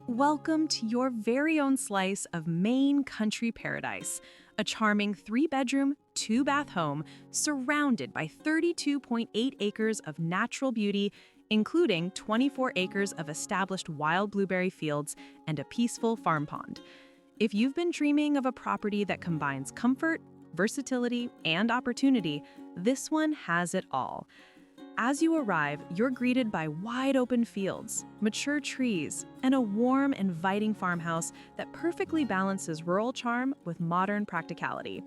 Welcome to your very own slice of Maine country paradise, a charming 3-bedroom, 2-bath home surrounded by 32.8 acres of natural beauty, including 24 acres of established wild blueberry fields and a peaceful farm pond. If you've been dreaming of a property that combines comfort, versatility, and opportunity, this one has it all. As you arrive, you're greeted by wide-open fields, mature trees, and a warm, inviting farmhouse that perfectly balances rural charm with modern practicality.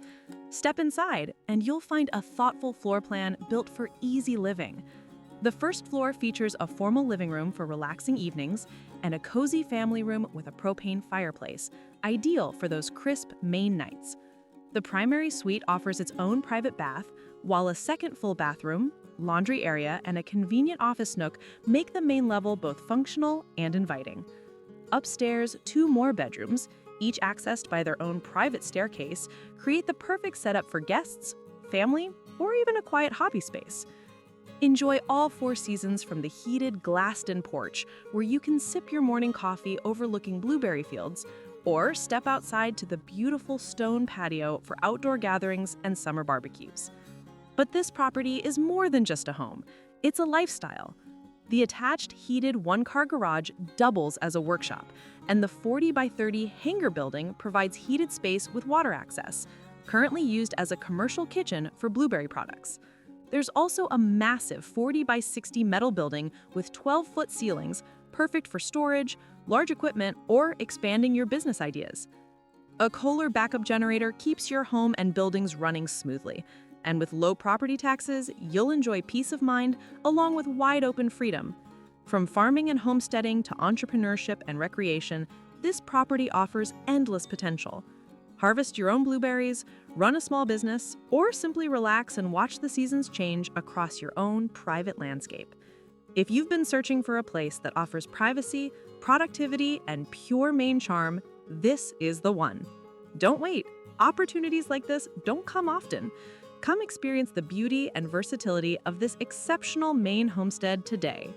Step inside, and you'll find a thoughtful floor plan built for easy living. The first floor features a formal living room for relaxing evenings and a cozy family room with a propane fireplace, ideal for those crisp Maine nights. The primary suite offers its own private bath, while a second full bathroom, laundry area, and a convenient office nook make the main level both functional and inviting. Upstairs, 2 more bedrooms, each accessed by their own private staircase, create the perfect setup for guests, family, or even a quiet hobby space. Enjoy all 4 seasons from the heated, glassed-in porch, where you can sip your morning coffee overlooking blueberry fields, or step outside to the beautiful stone patio for outdoor gatherings and summer barbecues. But this property is more than just a home. It's a lifestyle. The attached heated 1-car garage doubles as a workshop, and the 40 by 30 hangar building provides heated space with water access, currently used as a commercial kitchen for blueberry products. There's also a massive 40 by 60 metal building with 12-foot ceilings, perfect for storage, large equipment, or expanding your business ideas. A Kohler backup generator keeps your home and buildings running smoothly. And with low property taxes, you'll enjoy peace of mind along with wide-open freedom. From farming and homesteading to entrepreneurship and recreation, this property offers endless potential. Harvest your own blueberries, run a small business, or simply relax and watch the seasons change across your own private landscape. If you've been searching for a place that offers privacy, productivity, and pure Maine charm, this is the one. Don't wait. Opportunities like this don't come often. Come experience the beauty and versatility of this exceptional Maine homestead today.